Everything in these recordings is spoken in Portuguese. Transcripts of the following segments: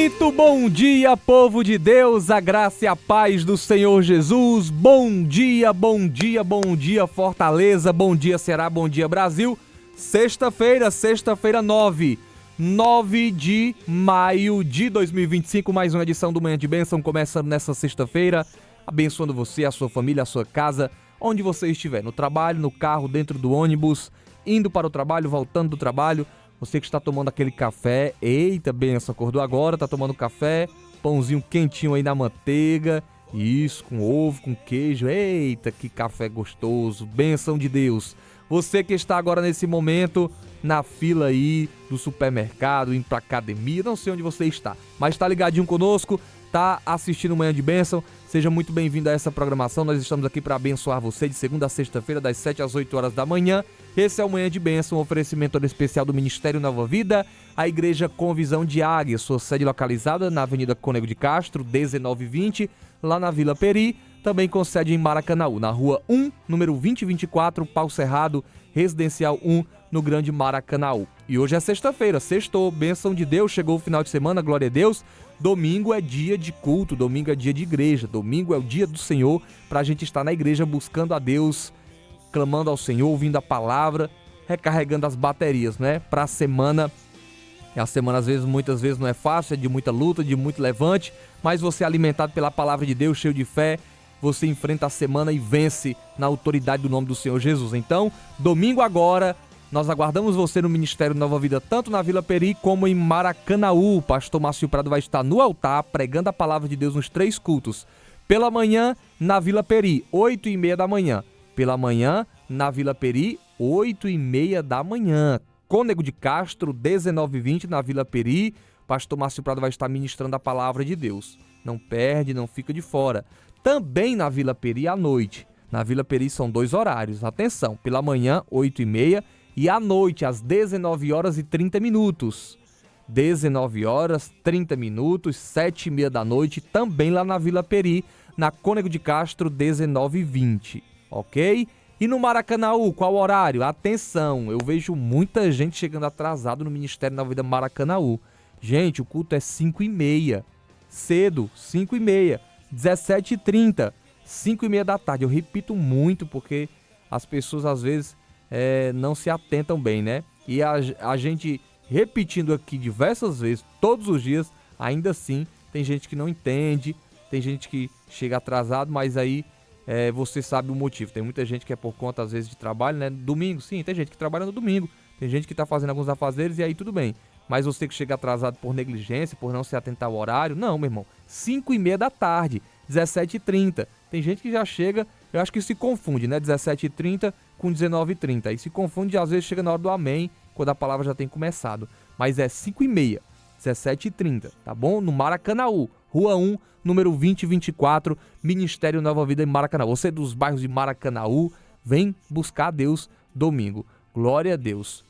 Muito bom dia, povo de Deus, a graça e a paz do Senhor Jesus. Bom dia, bom dia, bom dia, Fortaleza, bom dia, Ceará, bom dia, Brasil. Sexta-feira, 9 de maio de 2025, mais uma edição do Manhã de Bênção, começando nessa sexta-feira, abençoando você, a sua família, a sua casa, onde você estiver, no trabalho, no carro, dentro do ônibus, indo para o trabalho, voltando do trabalho. Você que está tomando aquele café, eita, benção, acordou agora, tá tomando café, pãozinho quentinho aí na manteiga, isso, com ovo, com queijo, eita, que café gostoso, benção de Deus. Você que está agora nesse momento na fila aí do supermercado, indo pra academia, não sei onde você está, mas tá ligadinho conosco, tá assistindo Manhã de Bênção, seja muito bem-vindo a essa programação. Nós estamos aqui para abençoar você de segunda a sexta-feira, das 7 às 8 horas da manhã. Esse é o Manhã de Bênção, um oferecimento todo especial do Ministério Nova Vida, a Igreja Com Visão de Águia, sua sede localizada na Avenida Cônego de Castro, 1920, lá na Vila Peri, também com sede em Maracanaú, na Rua 1, número 2024, Pau Cerrado, Residencial 1, no Grande Maracanaú. E hoje é sexta-feira, sextou, bênção de Deus, chegou o final de semana, glória a Deus. Domingo é dia de culto, domingo é dia de igreja, domingo é o dia do Senhor, pra gente estar na igreja buscando a Deus, clamando ao Senhor, ouvindo a palavra, recarregando as baterias, né? Pra semana. A semana, às vezes, muitas vezes não é fácil, é de muita luta, de muito levante, mas você é alimentado pela palavra de Deus, cheio de fé, você enfrenta a semana e vence na autoridade do nome do Senhor Jesus. Então, domingo agora, nós aguardamos você no Ministério Nova Vida, tanto na Vila Peri como em Maracanaú. O pastor Márcio Prado vai estar no altar, pregando a palavra de Deus nos 3 cultos. Pela manhã, na Vila Peri, 8h30 da manhã. Pela manhã, na Vila Peri, 8h30 da manhã. Cônego de Castro, 19h20, na Vila Peri. Pastor Márcio Prado vai estar ministrando a palavra de Deus. Não perde, não fica de fora. Também na Vila Peri à noite. Na Vila Peri são 2 horários. Atenção, pela manhã, 8h30, e à noite, às 19h30. 19h30, 7h30 da noite, também lá na Vila Peri, na Cônego de Castro, 19h20. Ok? E no Maracanaú, qual horário? Atenção, eu vejo muita gente chegando atrasado no Ministério Nova Vida Maracanaú. Gente, o culto é 5h30. Cedo, 5h30. 17h30, 5h30 da tarde. Eu repito muito porque as pessoas às vezes não se atentam bem, né? E a gente repetindo aqui diversas vezes, todos os dias, ainda assim tem gente que não entende, tem gente que chega atrasado, mas aí você sabe o motivo. Tem muita gente que é por conta às vezes de trabalho, né? Domingo, sim, tem gente que trabalha no domingo, tem gente que tá fazendo alguns afazeres e aí tudo bem. Mas você que chega atrasado por negligência, por não se atentar ao horário, não, meu irmão. 5h30 da tarde, 17h30. Tem gente que já chega, eu acho que se confunde, né? 17h30 com 19h30. Aí se confunde e às vezes chega na hora do amém, quando a palavra já tem começado. Mas é 5h30, 17h30, tá bom? No Maracanaú, Rua 1, número 2024, Ministério Nova Vida em Maracanaú. Você dos bairros de Maracanaú, vem buscar a Deus domingo. Glória a Deus.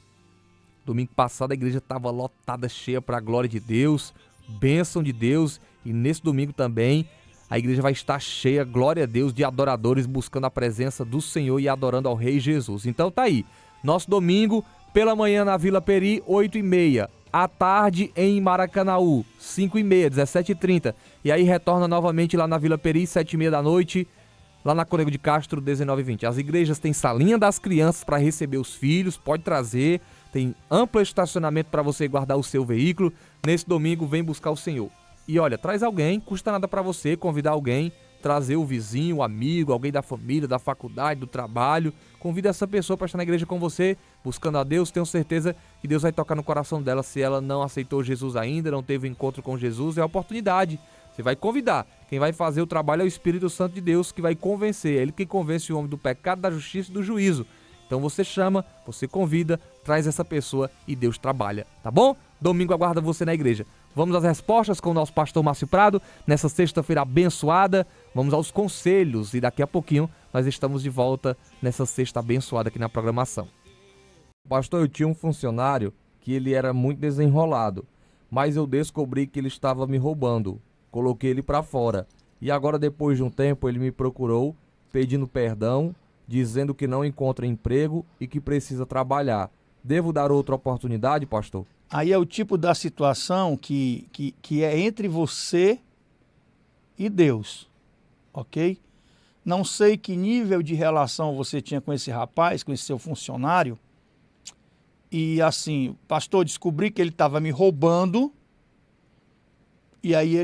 Domingo passado a igreja estava lotada, cheia para a glória de Deus, bênção de Deus. E nesse domingo também a igreja vai estar cheia, glória a Deus, de adoradores buscando a presença do Senhor e adorando ao Rei Jesus. Então tá aí, nosso domingo pela manhã na Vila Peri, 8h30. À tarde em Maracanaú, 5h30, 17h30. E aí retorna novamente lá na Vila Peri, 7h30 da noite, lá na Cônego de Castro, 19h20. As igrejas têm salinha das crianças para receber os filhos, pode trazer. Tem amplo estacionamento para você guardar o seu veículo. Nesse domingo, vem buscar o Senhor. E olha, traz alguém, custa nada para você convidar alguém, trazer o vizinho, o amigo, alguém da família, da faculdade, do trabalho. Convida essa pessoa para estar na igreja com você, buscando a Deus. Tenho certeza que Deus vai tocar no coração dela. Se ela não aceitou Jesus ainda, não teve encontro com Jesus, é a oportunidade. Você vai convidar. Quem vai fazer o trabalho é o Espírito Santo de Deus, que vai convencer. É ele que convence o homem do pecado, da justiça e do juízo. Então você chama, você convida, traz essa pessoa e Deus trabalha, tá bom? Domingo aguarda você na igreja. Vamos às respostas com o nosso pastor Márcio Prado, nessa sexta-feira abençoada. Vamos aos conselhos e daqui a pouquinho nós estamos de volta nessa sexta abençoada aqui na programação. Pastor, eu tinha um funcionário que ele era muito desenrolado, mas eu descobri que ele estava me roubando. Coloquei ele para fora e agora depois de um tempo ele me procurou pedindo perdão, dizendo que não encontra emprego e que precisa trabalhar. Devo dar outra oportunidade, pastor? Aí é o tipo da situação que é entre você e Deus, ok? Não sei que nível de relação você tinha com esse rapaz, com esse seu funcionário. E assim, pastor, descobri que ele estava me roubando. E aí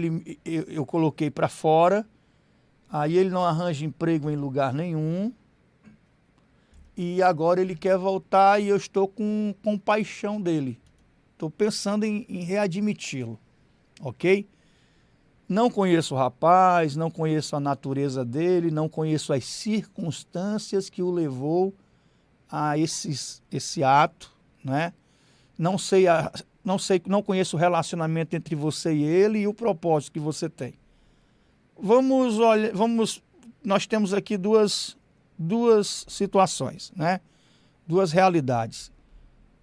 eu coloquei para fora. Aí ele não arranja emprego em lugar nenhum. E agora ele quer voltar e eu estou com compaixão dele. Estou pensando em readmiti-lo, ok? Não conheço o rapaz, não conheço a natureza dele, não conheço as circunstâncias que o levou a esse ato, né? Não conheço o relacionamento entre você e ele e o propósito que você tem. Nós temos aqui duas situações, né? Duas realidades.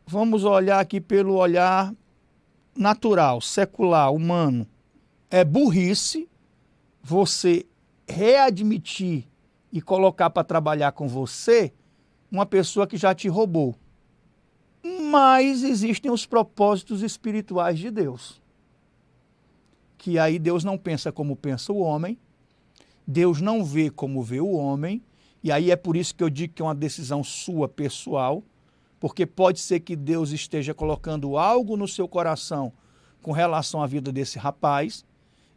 Vamos olhar aqui pelo olhar natural, secular, humano. É burrice você readmitir e colocar para trabalhar com você uma pessoa que já te roubou. Mas existem os propósitos espirituais de Deus. Que aí Deus não pensa como pensa o homem, Deus não vê como vê o homem, e aí é por isso que eu digo que é uma decisão sua, pessoal, porque pode ser que Deus esteja colocando algo no seu coração com relação à vida desse rapaz,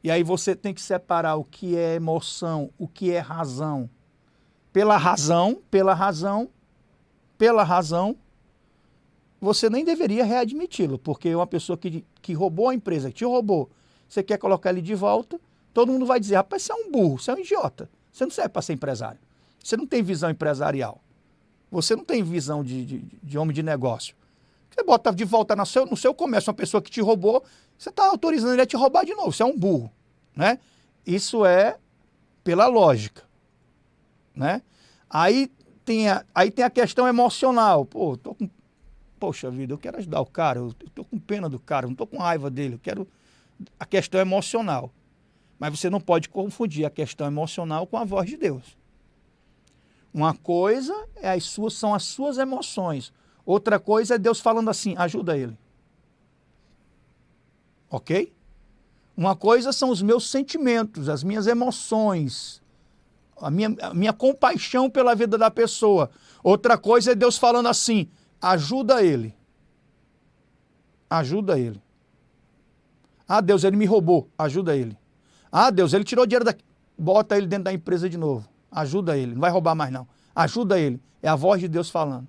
e aí você tem que separar o que é emoção, o que é razão. Pela razão, você nem deveria readmiti-lo, porque é uma pessoa que roubou a empresa, que te roubou, você quer colocar ele de volta, todo mundo vai dizer, rapaz, você é um burro, você é um idiota, você não serve para ser empresário, você não tem visão empresarial, você não tem visão de homem de negócio. Você bota de volta no seu comércio uma pessoa que te roubou, você está autorizando ele a te roubar de novo, você é um burro, né? Isso é pela lógica, né? Aí tem a questão emocional. Poxa vida, eu quero ajudar o cara, eu estou com pena do cara, eu não estou com raiva dele, a questão emocional. Mas você não pode confundir a questão emocional com a voz de Deus. Uma coisa são as suas emoções, outra coisa é Deus falando assim, ajuda ele. Ok? Uma coisa são os meus sentimentos, as minhas emoções, a minha compaixão pela vida da pessoa. Outra coisa é Deus falando assim, ajuda ele. Ajuda ele. Ah, Deus, ele me roubou. Ajuda ele. Ah, Deus, ele tirou dinheiro daqui. Bota ele dentro da empresa de novo. Ajuda ele. Não vai roubar mais, não. Ajuda ele. É a voz de Deus falando.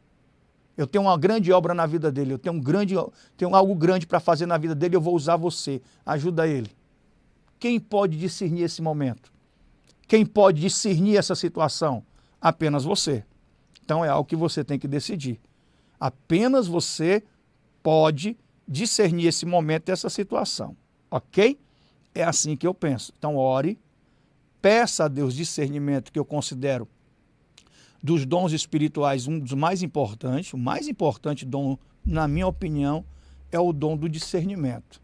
Eu tenho uma grande obra na vida dele. Eu tenho algo grande para fazer na vida dele. Eu vou usar você. Ajuda ele. Quem pode discernir esse momento? Quem pode discernir essa situação? Apenas você. Então é algo que você tem que decidir. Apenas você pode discernir esse momento, essa situação. Ok? É assim que eu penso. Então ore, peça a Deus discernimento, que eu considero dos dons espirituais um dos mais importantes. O mais importante dom, na minha opinião, é o dom do discernimento,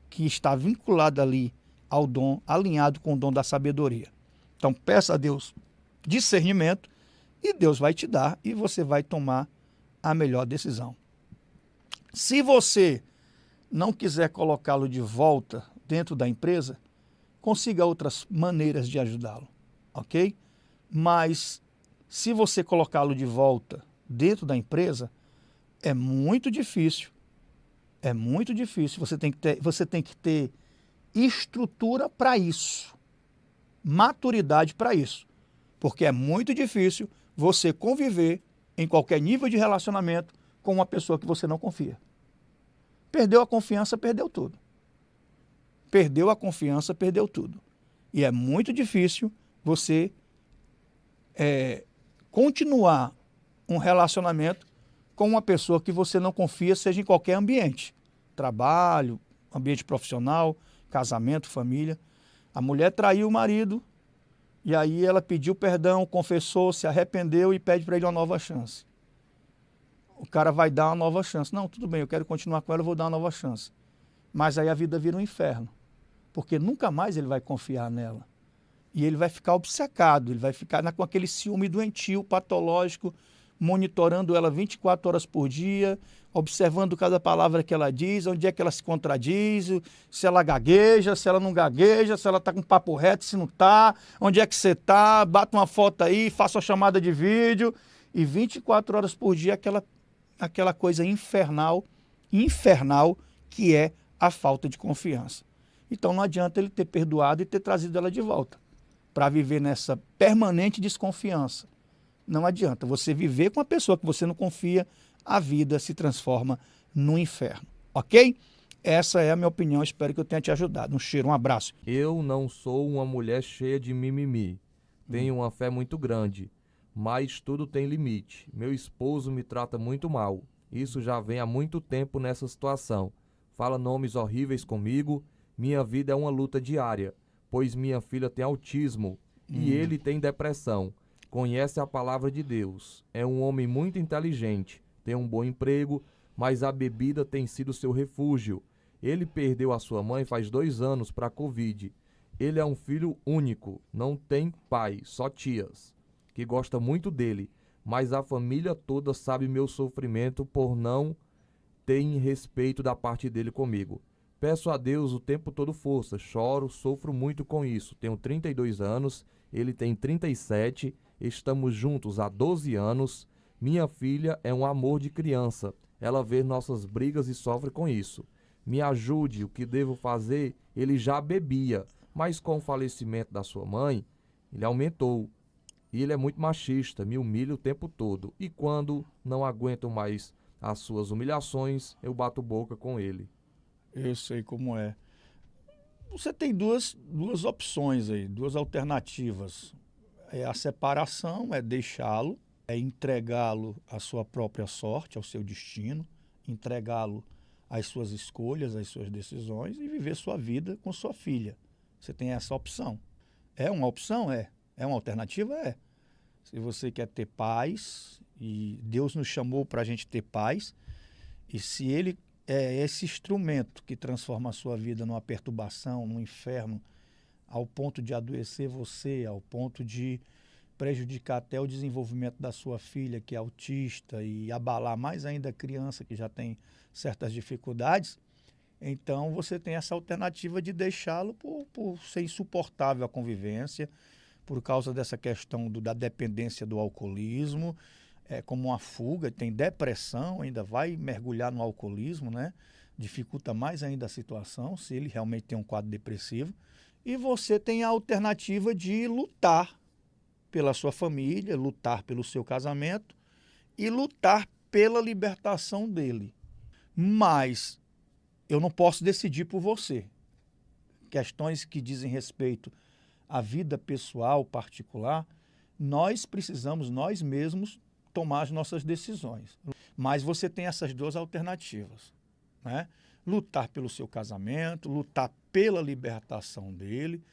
que está vinculado ali ao dom, alinhado com o dom da sabedoria. Então peça a Deus discernimento e Deus vai te dar e você vai tomar a melhor decisão. Se você não quiser colocá-lo de volta dentro da empresa, consiga outras maneiras de ajudá-lo, ok? Mas se você colocá-lo de volta dentro da empresa, é muito difícil. É muito difícil. Você tem que ter estrutura para isso, maturidade para isso, porque é muito difícil você conviver em qualquer nível de relacionamento com uma pessoa que você não confia. Perdeu a confiança, perdeu tudo. Perdeu a confiança, perdeu tudo. E é muito difícil você continuar um relacionamento com uma pessoa que você não confia, seja em qualquer ambiente. Trabalho, ambiente profissional, casamento, família. A mulher traiu o marido e aí ela pediu perdão, confessou, se arrependeu e pede para ele uma nova chance. O cara vai dar uma nova chance. Não, tudo bem, eu quero continuar com ela, eu vou dar uma nova chance. Mas aí a vida vira um inferno, porque nunca mais ele vai confiar nela. E ele vai ficar obcecado, ele vai ficar com aquele ciúme doentio, patológico, monitorando ela 24 horas por dia, observando cada palavra que ela diz, onde é que ela se contradiz, se ela gagueja, se ela não gagueja, se ela está com papo reto, se não está, onde é que você está, bata uma foto aí, faça uma chamada de vídeo, e 24 horas por dia aquela coisa infernal que é a falta de confiança. Então não adianta ele ter perdoado e ter trazido ela de volta para viver nessa permanente desconfiança. Não adianta. Você viver com uma pessoa que você não confia, a vida se transforma no inferno. Ok? Essa é a minha opinião. Espero que eu tenha te ajudado. Um cheiro, um abraço. Eu não sou uma mulher cheia de mimimi. Tenho uma fé muito grande, mas tudo tem limite. Meu esposo me trata muito mal. Isso já vem há muito tempo nessa situação. Fala nomes horríveis comigo. Minha vida é uma luta diária, pois minha filha tem autismo e ele tem depressão. Conhece a palavra de Deus. É um homem muito inteligente, tem um bom emprego, mas a bebida tem sido seu refúgio. Ele perdeu a sua mãe faz 2 anos para a Covid. Ele é um filho único, não tem pai, só tias, que gosta muito dele, mas a família toda sabe meu sofrimento por não ter respeito da parte dele comigo. Peço a Deus o tempo todo força, choro, sofro muito com isso. Tenho 32 anos, ele tem 37, estamos juntos há 12 anos. Minha filha é um amor de criança, ela vê nossas brigas e sofre com isso. Me ajude, o que devo fazer? Ele já bebia, mas com o falecimento da sua mãe, ele aumentou. E ele é muito machista, me humilha o tempo todo. E quando não aguento mais as suas humilhações, eu bato boca com ele. Eu sei como é. Você tem duas opções aí, 2 alternativas. É a separação, é deixá-lo, é entregá-lo à sua própria sorte, ao seu destino, entregá-lo às suas escolhas, às suas decisões e viver sua vida com sua filha. Você tem essa opção. É uma opção? É. É uma alternativa? É. Se você quer ter paz, e Deus nos chamou para a gente ter paz, e se Ele é esse instrumento que transforma a sua vida numa perturbação, num inferno, ao ponto de adoecer você, ao ponto de prejudicar até o desenvolvimento da sua filha, que é autista, e abalar mais ainda a criança que já tem certas dificuldades, então você tem essa alternativa de deixá-lo por ser insuportável a convivência, por causa dessa questão da dependência do alcoolismo, como uma fuga, tem depressão, ainda vai mergulhar no alcoolismo, né? Dificulta mais ainda a situação, se ele realmente tem um quadro depressivo. E você tem a alternativa de lutar pela sua família, lutar pelo seu casamento e lutar pela libertação dele. Mas eu não posso decidir por você. Questões que dizem respeito à vida pessoal, particular, nós precisamos, nós mesmos, tomar as nossas decisões. Mas você tem essas 2 alternativas, né? Lutar pelo seu casamento, lutar pela libertação dele,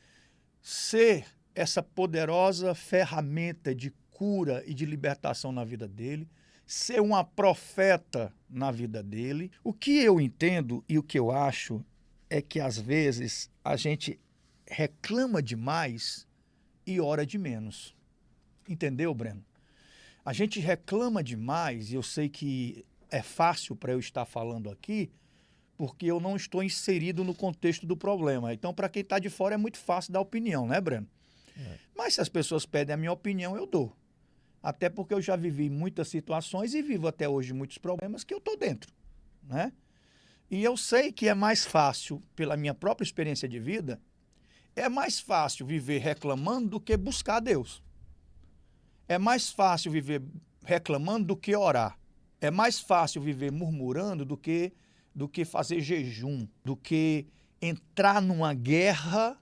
ser essa poderosa ferramenta de cura e de libertação na vida dele, ser uma profeta na vida dele. O que eu entendo e o que eu acho é que às vezes a gente reclama demais e ora de menos. Entendeu, Breno? A gente reclama demais, e eu sei que é fácil para eu estar falando aqui, porque eu não estou inserido no contexto do problema. Então, para quem está de fora, é muito fácil dar opinião, né, Breno? Mas se as pessoas pedem a minha opinião, eu dou. Até porque eu já vivi muitas situações e vivo até hoje muitos problemas que eu estou dentro, né? E eu sei que é mais fácil, pela minha própria experiência de vida, é mais fácil viver reclamando do que buscar a Deus. É mais fácil viver reclamando do que orar. É mais fácil viver murmurando do que fazer jejum, do que entrar numa guerra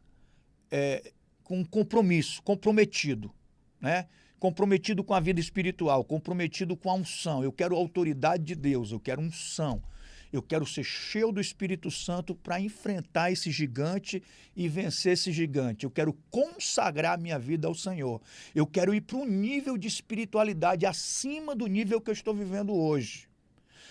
com compromisso, comprometido, né? Comprometido com a vida espiritual, comprometido com a unção. Eu quero a autoridade de Deus, eu quero unção. Eu quero ser cheio do Espírito Santo para enfrentar esse gigante e vencer esse gigante. Eu quero consagrar minha vida ao Senhor. Eu quero ir para um nível de espiritualidade acima do nível que eu estou vivendo hoje.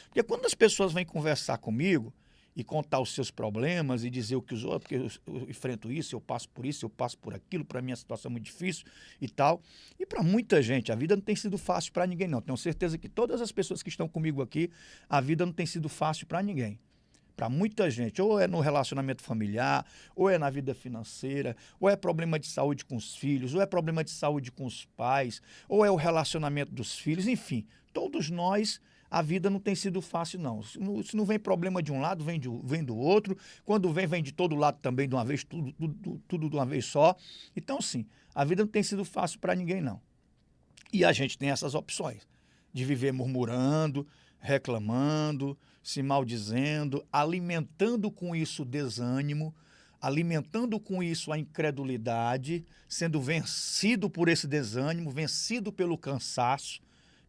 Porque quando as pessoas vêm conversar comigo e contar os seus problemas e dizer o que os outros, porque eu enfrento isso, eu passo por isso, eu passo por aquilo, para mim a situação é muito difícil e tal. E para muita gente, a vida não tem sido fácil para ninguém, não. Tenho certeza que todas as pessoas que estão comigo aqui, a vida não tem sido fácil para ninguém. Para muita gente, ou é no relacionamento familiar, ou é na vida financeira, ou é problema de saúde com os filhos, ou é problema de saúde com os pais, ou é o relacionamento dos filhos, enfim, todos nós, a vida não tem sido fácil, não. Se não vem problema de um lado, vem do outro. Quando vem de todo lado também de uma vez, tudo de uma vez só. Então, sim, a vida não tem sido fácil para ninguém, não. E a gente tem essas opções de viver murmurando, reclamando, se maldizendo, alimentando com isso o desânimo, alimentando com isso a incredulidade, sendo vencido por esse desânimo, vencido pelo cansaço,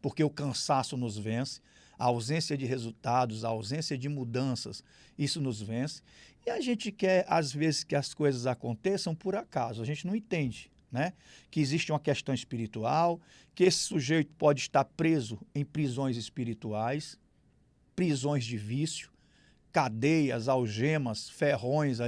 porque o cansaço nos vence, a ausência de resultados, a ausência de mudanças, isso nos vence. E a gente quer, às vezes, que as coisas aconteçam por acaso, a gente não entende, né? Que existe uma questão espiritual, que esse sujeito pode estar preso em prisões espirituais, prisões de vício, cadeias, algemas, ferrões,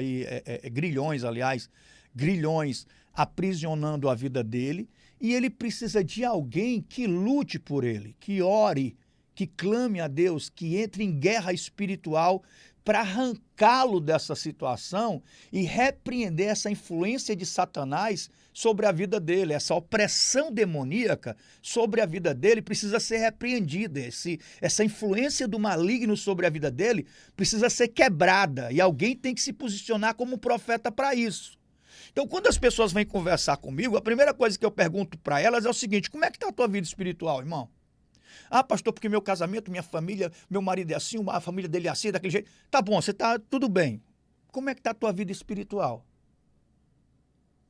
grilhões, aliás, grilhões aprisionando a vida dele, e ele precisa de alguém que lute por ele, que ore, que clame a Deus, que entre em guerra espiritual para arrancá-lo dessa situação e repreender essa influência de Satanás sobre a vida dele. Essa opressão demoníaca sobre a vida dele precisa ser repreendida. Essa influência do maligno sobre a vida dele precisa ser quebrada e alguém tem que se posicionar como profeta para isso. Então, quando as pessoas vêm conversar comigo, a primeira coisa que eu pergunto para elas é o seguinte: como é que está a tua vida espiritual, irmão? Ah, pastor, porque meu casamento, minha família, meu marido é assim, a família dele é assim, daquele jeito. Tá bom, você tá tudo bem. Como é que está a tua vida espiritual?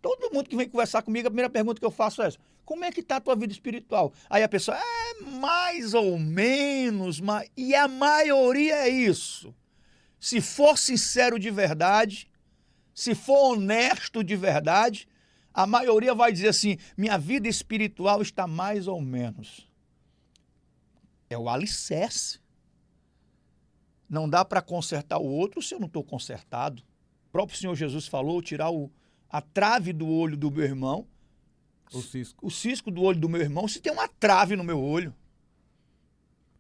Todo mundo que vem conversar comigo, a primeira pergunta que eu faço é essa: como é que está a tua vida espiritual? Aí a pessoa, mais ou menos, e a maioria é isso. Se for sincero de verdade, se for honesto de verdade, a maioria vai dizer assim: minha vida espiritual está mais ou menos. É o alicerce. Não dá para consertar o outro se eu não estou consertado. O próprio Senhor Jesus falou: tirar a trave do olho do meu irmão, o cisco do olho do meu irmão, se tem uma trave no meu olho.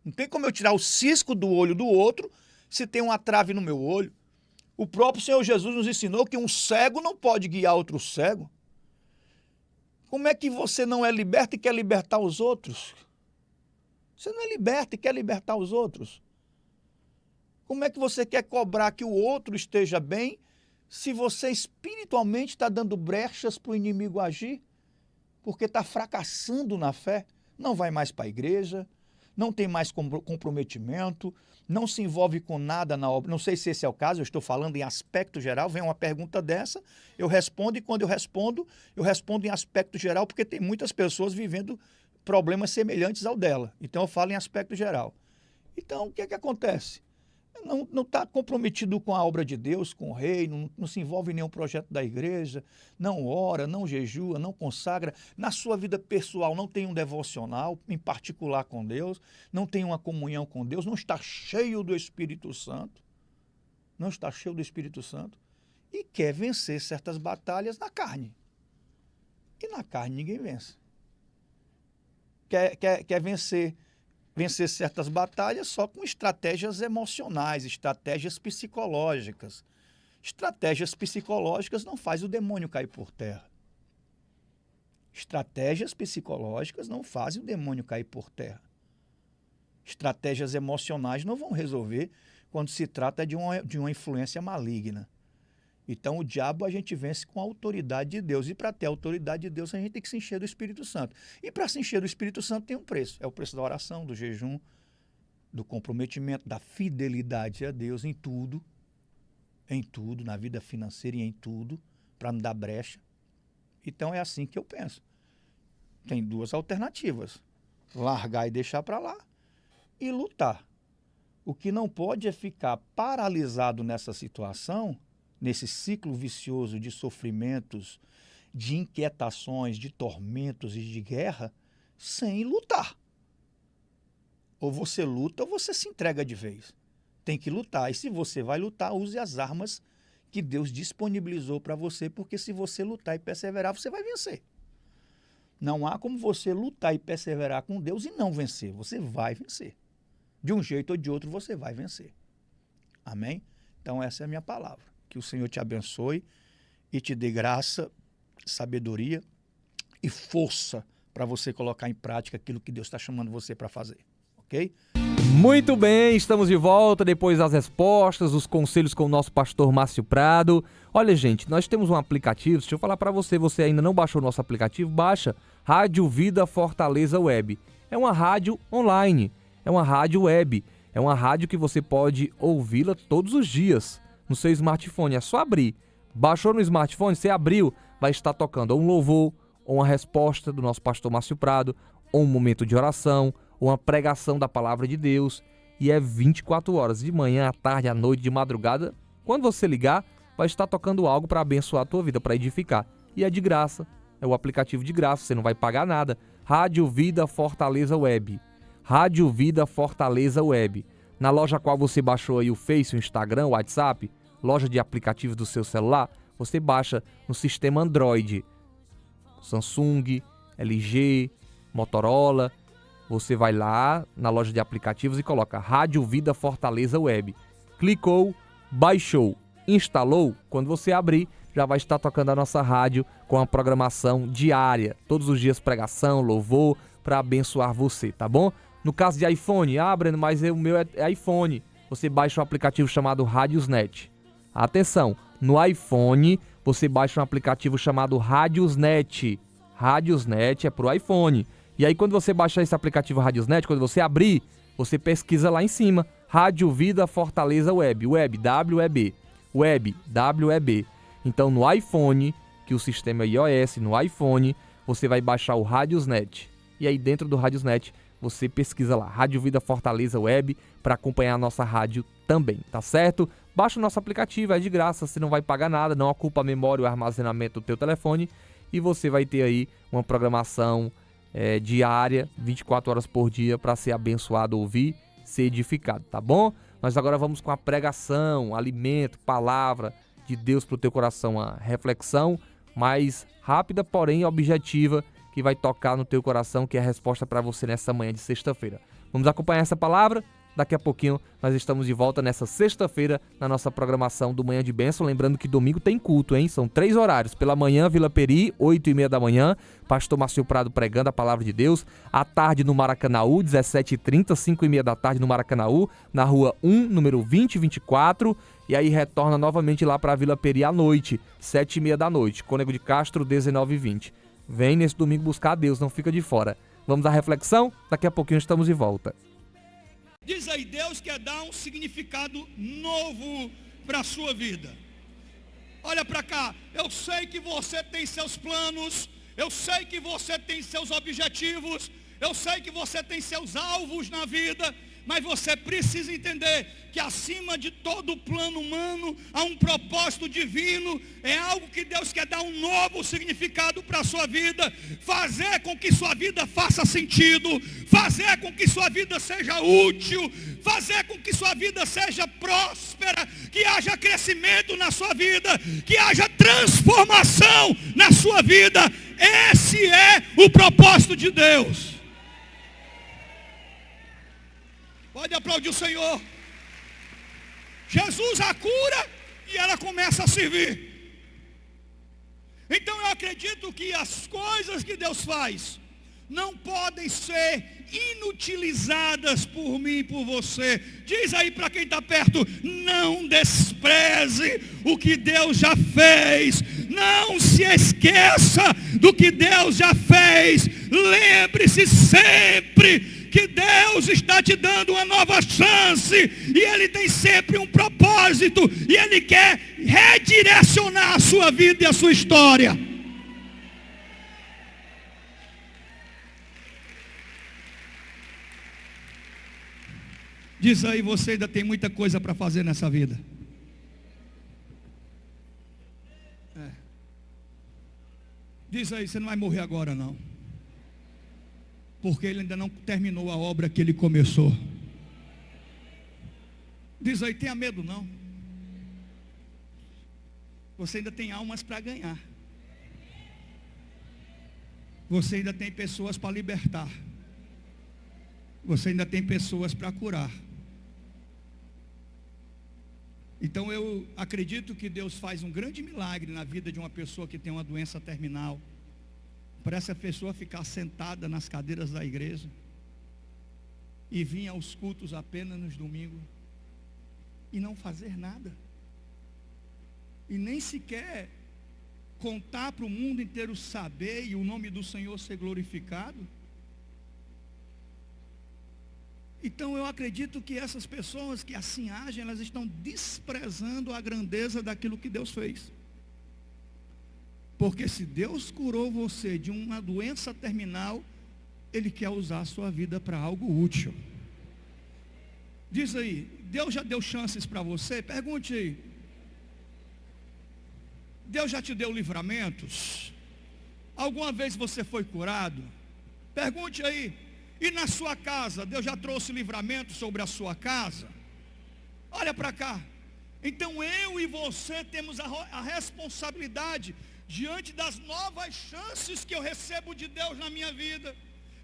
Não tem como eu tirar o cisco do olho do outro se tem uma trave no meu olho. O próprio Senhor Jesus nos ensinou que um cego não pode guiar outro cego. Como é que você não é liberto e quer libertar os outros? Você não é liberto e quer libertar os outros. Como é que você quer cobrar que o outro esteja bem se você espiritualmente está dando brechas para o inimigo agir? Porque está fracassando na fé, não vai mais para a igreja, não tem mais comprometimento, não se envolve com nada na obra. Não sei se esse é o caso, eu estou falando em aspecto geral. Vem uma pergunta dessa, eu respondo, e quando eu respondo em aspecto geral, porque tem muitas pessoas vivendo problemas semelhantes ao dela. Então eu falo em aspecto geral. Então o que é que acontece? Não está comprometido com a obra de Deus, com o reino, não se envolve em nenhum projeto da igreja, não ora, não jejua, não consagra. Na sua vida pessoal não tem um devocional, em particular com Deus, não tem uma comunhão com Deus, não está cheio do Espírito Santo, e quer vencer certas batalhas na carne. E na carne ninguém vence. Quer vencer certas batalhas só com estratégias emocionais, estratégias psicológicas. Estratégias psicológicas não faz o demônio cair por terra. Estratégias psicológicas não fazem o demônio cair por terra. Estratégias emocionais não vão resolver quando se trata de uma influência maligna. Então, o diabo a gente vence com a autoridade de Deus. E para ter a autoridade de Deus, a gente tem que se encher do Espírito Santo. E para se encher do Espírito Santo tem um preço. É o preço da oração, do jejum, do comprometimento, da fidelidade a Deus em tudo, na vida financeira e em tudo, para não dar brecha. Então, é assim que eu penso. Tem duas alternativas: largar e deixar para lá e lutar. O que não pode é ficar paralisado nessa situação, nesse ciclo vicioso de sofrimentos, de inquietações, de tormentos e de guerra, sem lutar. Ou você luta ou você se entrega de vez. Tem que lutar. E se você vai lutar, use as armas que Deus disponibilizou para você, porque se você lutar e perseverar, você vai vencer. Não há como você lutar e perseverar com Deus e não vencer. Você vai vencer. De um jeito ou de outro, você vai vencer. Amém? Então, essa é a minha palavra. Que o Senhor te abençoe e te dê graça, sabedoria e força para você colocar em prática aquilo que Deus está chamando você para fazer. Ok? Muito bem, estamos de volta depois das respostas, os conselhos com o nosso pastor Márcio Prado. Olha, gente, nós temos um aplicativo, deixa eu falar para você, você ainda não baixou o nosso aplicativo, baixa Rádio Vida Fortaleza Web. É uma rádio online, é uma rádio web, é uma rádio que você pode ouvi-la todos os dias no seu smartphone, é só abrir. Baixou no smartphone, você abriu, vai estar tocando ou um louvor, ou uma resposta do nosso pastor Márcio Prado, ou um momento de oração, ou uma pregação da palavra de Deus, e é 24 horas, de manhã, à tarde, à noite, de madrugada. Quando você ligar, vai estar tocando algo para abençoar a tua vida, para edificar. E é de graça, é o aplicativo de graça, você não vai pagar nada. Rádio Vida Fortaleza Web. Rádio Vida Fortaleza Web. Na loja qual você baixou aí o Face, o Instagram, o WhatsApp, loja de aplicativos do seu celular, você baixa no sistema Android. Samsung, LG, Motorola. Você vai lá na loja de aplicativos e coloca Rádio Vida Fortaleza Web. Clicou, baixou, instalou. Quando você abrir, já vai estar tocando a nossa rádio com a programação diária. Todos os dias pregação, louvor, para abençoar você, tá bom? No caso de iPhone, Breno, mas o meu é iPhone. Você baixa um aplicativo chamado Radiosnet. Atenção, no iPhone você baixa um aplicativo chamado Radiosnet. Radiosnet é pro iPhone. E aí quando você baixar esse aplicativo Radiosnet, quando você abrir, você pesquisa lá em cima, Rádio Vida Fortaleza Web, Web, W-E-B, Web, W-E-B. Então no iPhone, que o sistema é iOS, no iPhone, você vai baixar o Radiosnet. E aí dentro do Radiosnet, você pesquisa lá, Rádio Vida Fortaleza Web, para acompanhar a nossa rádio também, tá certo? Baixa o nosso aplicativo, é de graça, você não vai pagar nada, não ocupa a memória ou armazenamento do teu telefone, e você vai ter aí uma programação diária, 24 horas por dia, para ser abençoado, ouvir, ser edificado, tá bom? Nós agora vamos com a pregação, alimento, palavra de Deus para o teu coração, a reflexão mais rápida, porém objetiva, que vai tocar no teu coração, que é a resposta para você nessa manhã de sexta-feira. Vamos acompanhar essa palavra? Daqui a pouquinho nós estamos de volta nessa sexta-feira na nossa programação do Manhã de Bênção. Lembrando que domingo tem culto, hein? São 3 horários. Pela manhã, Vila Peri, 8h30 da manhã, pastor Márcio Prado pregando a palavra de Deus. À tarde no Maracanaú, 17h30, 5h30 da tarde no Maracanaú, na rua 1, número 2024. E aí retorna novamente lá para a Vila Peri à noite, 7h30 da noite. Cônego de Castro, 19h20. Vem nesse domingo buscar a Deus, não fica de fora. Vamos à reflexão? Daqui a pouquinho estamos de volta. Diz aí, Deus quer dar um significado novo para a sua vida. Olha para cá, eu sei que você tem seus planos, eu sei que você tem seus objetivos, eu sei que você tem seus alvos na vida, mas você precisa entender que acima de todo plano humano há um propósito divino, é algo que Deus quer dar um novo significado para a sua vida, fazer com que sua vida faça sentido, fazer com que sua vida seja útil, fazer com que sua vida seja próspera, que haja crescimento na sua vida, que haja transformação na sua vida. Esse é o propósito de Deus. Pode aplaudir o Senhor. Jesus a cura e ela começa a servir. Então eu acredito que as coisas que Deus faz não podem ser inutilizadas por mim e por você. Diz aí para quem está perto, não despreze o que Deus já fez. Não se esqueça do que Deus já fez. Lembre-se sempre que Deus está te dando uma nova chance, e Ele tem sempre um propósito, e Ele quer redirecionar a sua vida e a sua história. Diz aí, você ainda tem muita coisa para fazer nessa vida. Diz aí, você não vai morrer agora não. Porque Ele ainda não terminou a obra que Ele começou. Diz aí, tenha medo não. Você ainda tem almas para ganhar. Você ainda tem pessoas para libertar. Você ainda tem pessoas para curar. Então eu acredito que Deus faz um grande milagre na vida de uma pessoa que tem uma doença terminal, para essa pessoa ficar sentada nas cadeiras da igreja e vir aos cultos apenas nos domingos e não fazer nada, e nem sequer contar para o mundo inteiro saber e o nome do Senhor ser glorificado. Então eu acredito que essas pessoas que assim agem, elas estão desprezando a grandeza daquilo que Deus fez. Porque se Deus curou você de uma doença terminal, Ele quer usar a sua vida para algo útil. Diz aí, Deus já deu chances para você? Pergunte aí. Deus já te deu livramentos? Alguma vez você foi curado? Pergunte aí. E na sua casa, Deus já trouxe livramento sobre a sua casa? Olha para cá. Então eu e você temos a responsabilidade, diante das novas chances que eu recebo de Deus na minha vida,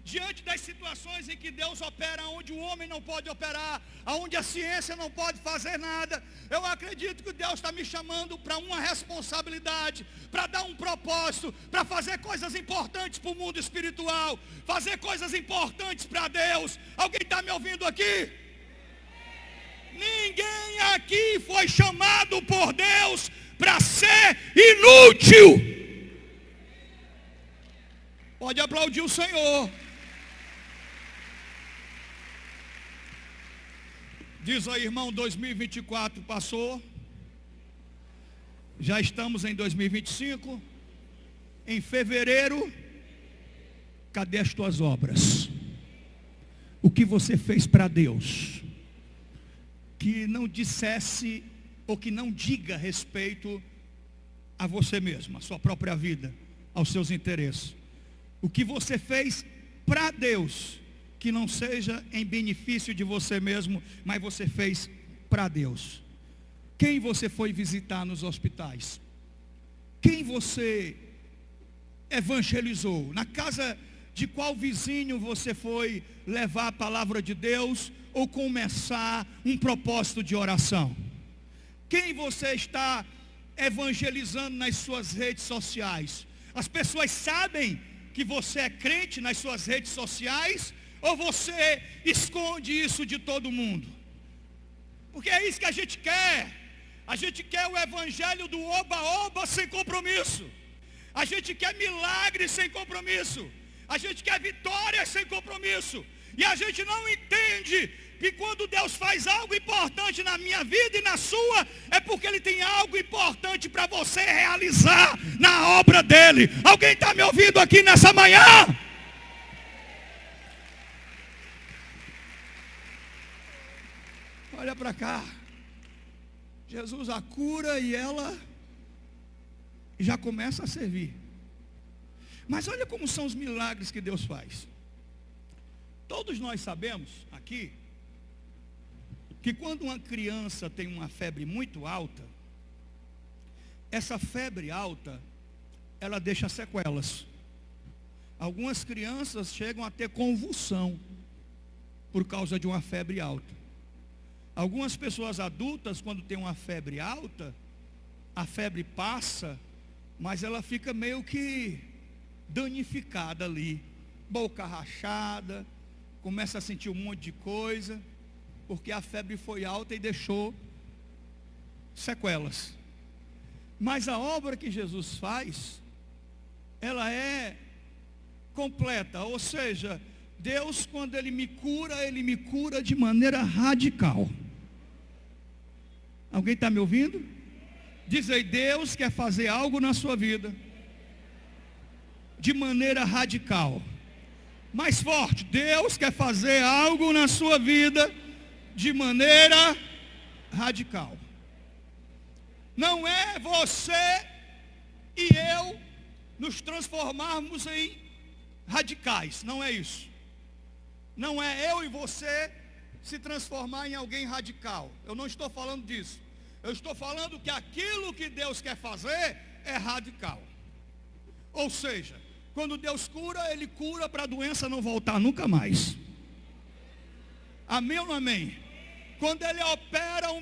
diante das situações em que Deus opera onde o homem não pode operar, onde a ciência não pode fazer nada, eu acredito que Deus está me chamando para uma responsabilidade, para dar um propósito, para fazer coisas importantes para o mundo espiritual, fazer coisas importantes para Deus. Alguém está me ouvindo aqui? Ninguém aqui foi chamado por Deus para ser inútil. Pode aplaudir o Senhor. Diz aí, irmão, 2024 passou. Já estamos em 2025. Em fevereiro, cadê as tuas obras? O que você fez para Deus? Que não dissesse ou que não diga respeito a você mesmo, a sua própria vida, aos seus interesses. O que você fez para Deus, que não seja em benefício de você mesmo, mas você fez para Deus. Quem você foi visitar nos hospitais? Quem você evangelizou? Na casa de qual vizinho você foi levar a palavra de Deus ou começar um propósito de oração? Quem você está evangelizando nas suas redes sociais? As pessoas sabem que você é crente nas suas redes sociais, ou você esconde isso de todo mundo? Porque é isso que a gente quer. A gente quer o evangelho do oba-oba sem compromisso. A gente quer milagres sem compromisso. A gente quer vitórias sem compromisso. E a gente não entende que quando Deus faz algo importante na minha vida e na sua, é porque Ele tem algo importante para você realizar na obra dEle. Alguém está me ouvindo aqui nessa manhã? Olha para cá. Jesus a cura e ela já começa a servir. Mas olha como são os milagres que Deus faz. Todos nós sabemos aqui que quando uma criança tem uma febre muito alta, essa febre alta, ela deixa sequelas. Algumas crianças chegam a ter convulsão por causa de uma febre alta. Algumas pessoas adultas, quando tem uma febre alta, a febre passa, mas ela fica meio que danificada ali, boca rachada, começa a sentir um monte de coisa, porque a febre foi alta e deixou sequelas. Mas a obra que Jesus faz, ela é completa, ou seja, Deus, quando Ele me cura de maneira radical. Alguém está me ouvindo? Diz aí, Deus quer fazer algo na sua vida de maneira radical. Mais forte, Deus quer fazer algo na sua vida de maneira radical. Não é você e eu nos transformarmos em radicais, não é isso. Não é eu e você se transformar em alguém radical. Eu não estou falando disso. Eu estou falando que aquilo que Deus quer fazer é radical. Ou seja, quando Deus cura, Ele cura para a doença não voltar nunca mais. Amém ou não amém? Quando Ele opera um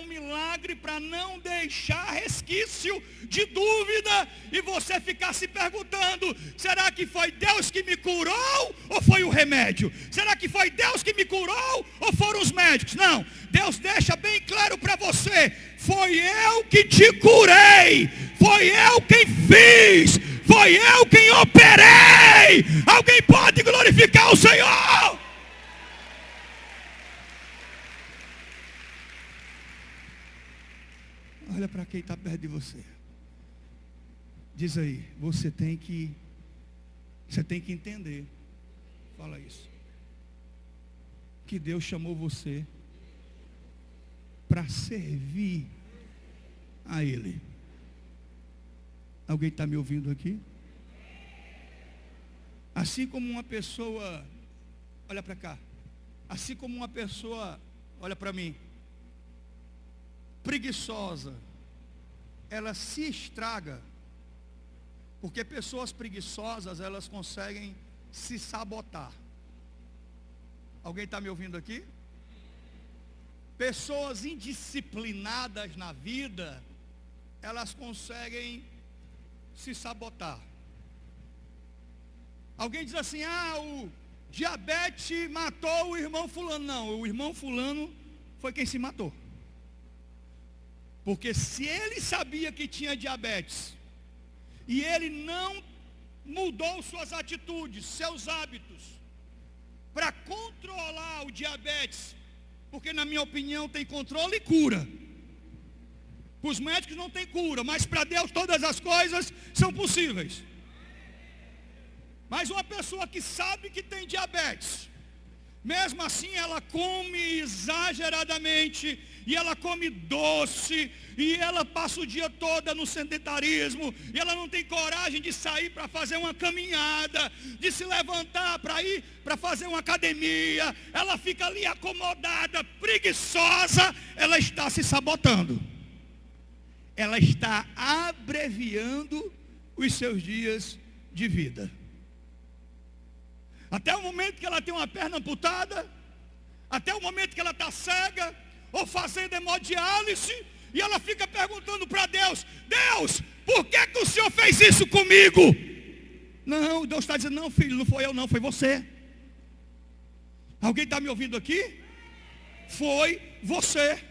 milagre para não deixar resquício de dúvida e você ficar se perguntando: será que foi Deus que me curou ou foi o remédio? Será que foi Deus que me curou ou foram os médicos? Não, Deus deixa bem claro para você: foi eu que te curei, foi eu quem fiz, foi eu quem operei. Alguém pode glorificar o Senhor? Olha para quem está perto de você. Diz aí, você tem que entender. Fala isso. Que Deus chamou você para servir a Ele. Alguém está me ouvindo aqui? Assim como uma pessoa, olha para cá. Assim como uma pessoa, olha para mim, preguiçosa, ela se estraga, porque pessoas preguiçosas, elas conseguem se sabotar. Alguém está me ouvindo aqui? Pessoas indisciplinadas na vida, elas conseguem se sabotar. Alguém diz assim: o diabetes matou o irmão fulano. Não, o irmão fulano foi quem se matou. Porque se ele sabia que tinha diabetes, e ele não mudou suas atitudes, seus hábitos, para controlar o diabetes, porque na minha opinião tem controle e cura. Para os médicos não tem cura, mas para Deus todas as coisas são possíveis. Mas uma pessoa que sabe que tem diabetes, mesmo assim ela come exageradamente, e ela come doce, e ela passa o dia todo no sedentarismo, e ela não tem coragem de sair para fazer uma caminhada, de se levantar para ir para fazer uma academia, ela fica ali acomodada, preguiçosa, ela está se sabotando. Ela está abreviando os seus dias de vida. Até o momento que ela tem uma perna amputada, até o momento que ela está cega, ou fazendo hemodiálise, e ela fica perguntando para Deus: Deus, por que o Senhor fez isso comigo? Não, Deus está dizendo: não, filho, não foi eu não, foi você. Alguém está me ouvindo aqui? Foi você.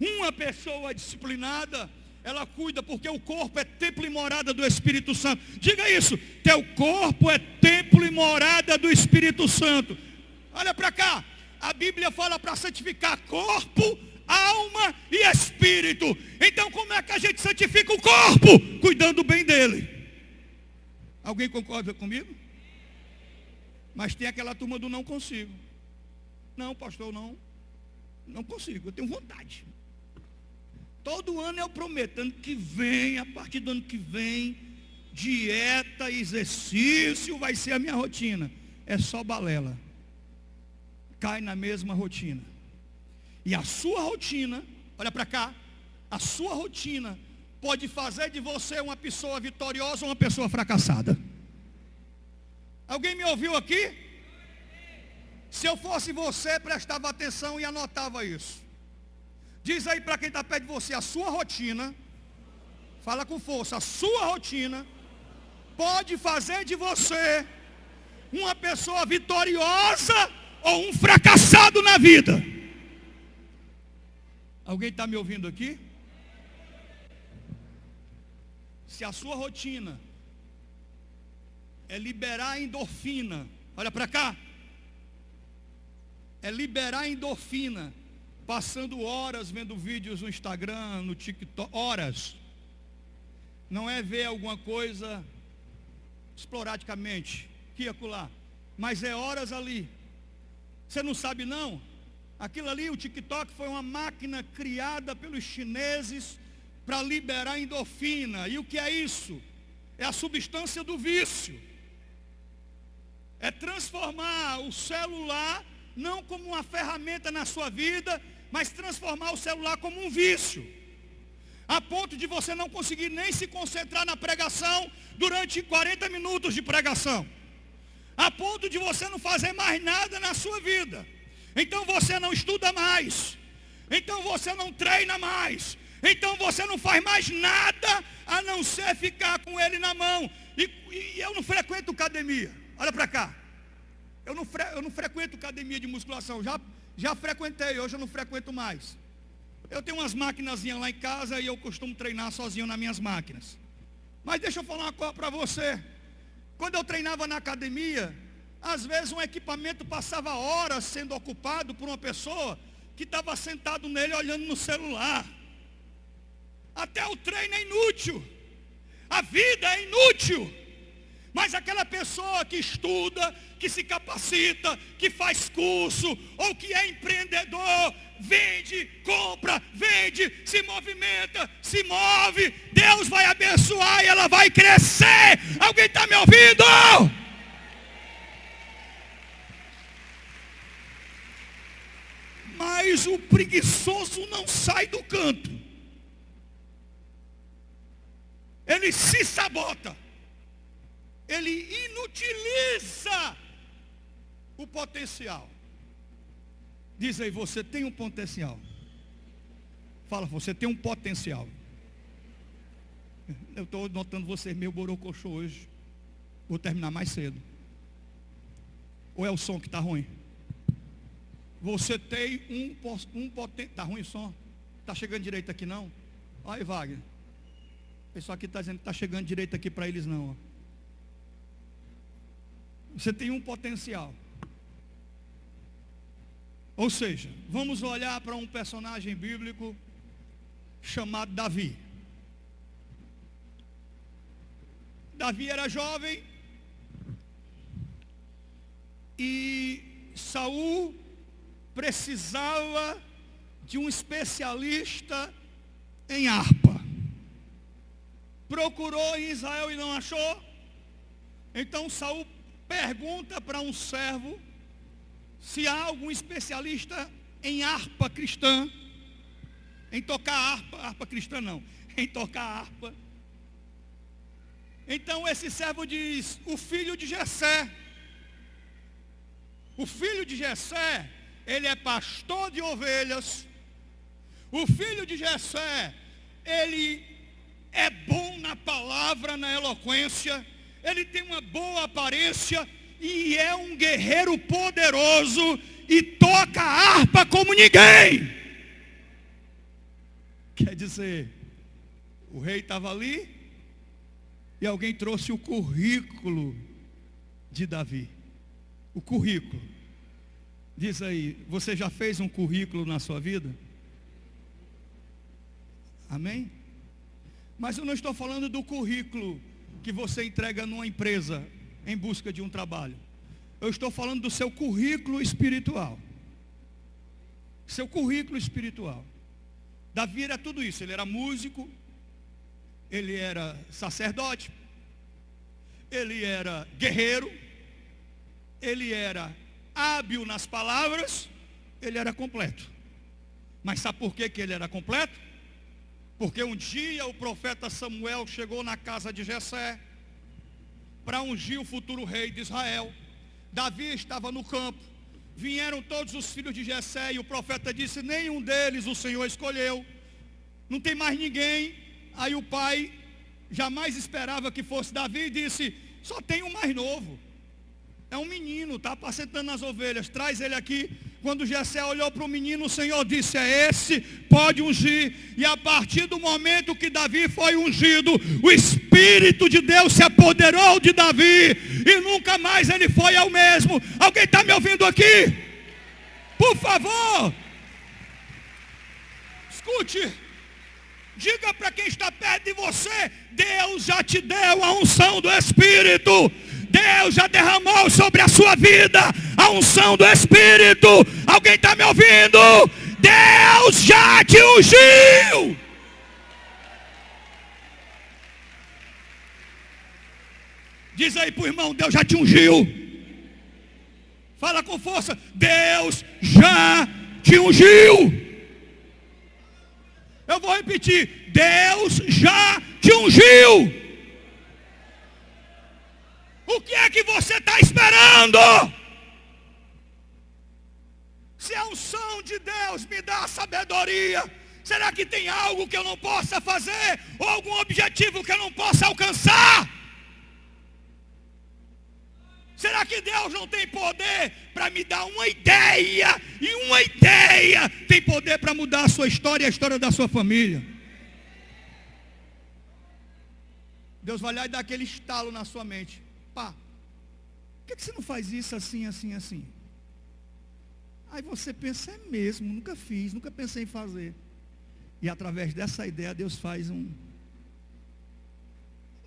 Uma pessoa disciplinada, ela cuida, porque o corpo é templo e morada do Espírito Santo. Diga isso: teu corpo é templo e morada do Espírito Santo. Olha para cá, a Bíblia fala para santificar corpo, alma e espírito. Então como é que a gente santifica o corpo? Cuidando bem dele. Alguém concorda comigo? Mas tem aquela turma do não consigo. Não, pastor, não consigo, eu tenho vontade. Todo ano eu prometo, ano que vem, a partir do ano que vem, dieta, exercício vai ser a minha rotina. É só balela. Cai na mesma rotina. E a sua rotina, olha para cá, a sua rotina pode fazer de você uma pessoa vitoriosa ou uma pessoa fracassada. Alguém me ouviu aqui? Se eu fosse você, prestava atenção e anotava isso. Diz aí para quem está perto de você: a sua rotina, fala com força, a sua rotina pode fazer de você uma pessoa vitoriosa ou um fracassado na vida. Alguém está me ouvindo aqui? Se a sua rotina é liberar endorfina, olha para cá, é liberar endorfina, passando horas vendo vídeos no Instagram, no TikTok, horas. Não é ver alguma coisa esporadicamente, aqui e acolá, mas é horas ali. Você não sabe não? Aquilo ali, o TikTok, foi uma máquina criada pelos chineses para liberar endorfina. E o que é isso? É a substância do vício. É transformar o celular não como uma ferramenta na sua vida, mas transformar o celular como um vício. A ponto de você não conseguir nem se concentrar na pregação durante 40 minutos de pregação. A ponto de você não fazer mais nada na sua vida. Então você não estuda mais. Então você não treina mais. Então você não faz mais nada a não ser ficar com ele na mão. E eu não frequento academia. Olha para cá. Eu não frequento academia de musculação. Já frequentei, hoje eu não frequento mais. Eu tenho umas maquinazinhas lá em casa e eu costumo treinar sozinho nas minhas máquinas. Mas deixa eu falar uma coisa para você. Quando eu treinava na academia, às vezes um equipamento passava horas sendo ocupado por uma pessoa que estava sentado nele olhando no celular. Até o treino é inútil. A vida é inútil. Mas aquela pessoa que estuda, que se capacita, que faz curso, ou que é empreendedor, vende, compra, vende, se movimenta, se move, Deus vai abençoar e ela vai crescer. Alguém está me ouvindo? Mas o preguiçoso não sai do canto. Ele se sabota. Ele inutiliza o potencial. Diz aí, você tem um potencial. Fala, você tem um potencial. Eu estou notando você meio borocochô hoje. Vou terminar mais cedo. Ou é o som que está ruim? Você tem um potencial. Está ruim o som? Está chegando direito aqui não? Olha aí, Wagner. O pessoal aqui está dizendo que está chegando direito aqui para eles não. Ó. Você tem um potencial. Ou seja, vamos olhar para um personagem bíblico chamado Davi. Davi era jovem e Saul precisava de um especialista em harpa. Procurou em Israel e não achou. Então Saul pergunta para um servo se há algum especialista em harpa cristã, em tocar harpa cristã não, em tocar harpa. Então esse servo diz, o filho de Jessé. O filho de Jessé, ele é pastor de ovelhas. O filho de Jessé, ele é bom na palavra, na eloquência. Ele tem uma boa aparência e é um guerreiro poderoso e toca a harpa como ninguém. Quer dizer, o rei estava ali e alguém trouxe o currículo de Davi. O currículo. Diz aí, você já fez um currículo na sua vida? Amém? Mas eu não estou falando do currículo que você entrega numa empresa em busca de um trabalho. Eu estou falando do seu currículo espiritual. Seu currículo espiritual. Davi era tudo isso. Ele era músico, ele era sacerdote, ele era guerreiro, ele era hábil nas palavras, ele era completo. Mas sabe por que ele era completo? Porque um dia o profeta Samuel chegou na casa de Jessé para ungir o futuro rei de Israel. Davi estava no campo. Vieram todos os filhos de Jessé e o profeta disse, nenhum deles o Senhor escolheu. Não tem mais ninguém. Aí o pai jamais esperava que fosse Davi e disse, só tem um mais novo. É um menino, está apacentando as ovelhas, traz ele aqui. Quando Jessé olhou para o menino, o Senhor disse, é esse, pode ungir. E a partir do momento que Davi foi ungido, o Espírito de Deus se apoderou de Davi e nunca mais ele foi ao mesmo. Alguém está me ouvindo aqui? Por favor, escute, diga para quem está perto de você, Deus já te deu a unção do Espírito. Deus já derramou sobre a sua vida a unção do Espírito. Alguém está me ouvindo? Deus já te ungiu. Diz aí para o irmão, Deus já te ungiu. Fala com força. Deus já te ungiu. Eu vou repetir. Deus já te ungiu. O que é que você está esperando? Se a unção de Deus me dá sabedoria, será que tem algo que eu não possa fazer? Ou algum objetivo que eu não possa alcançar? Será que Deus não tem poder para me dar uma ideia? E uma ideia tem poder para mudar a sua história e a história da sua família. Deus vai lá e dá aquele estalo na sua mente. Pá, por que você não faz isso assim, assim, assim? Aí você pensa, é mesmo, nunca fiz, nunca pensei em fazer. E através dessa ideia Deus faz um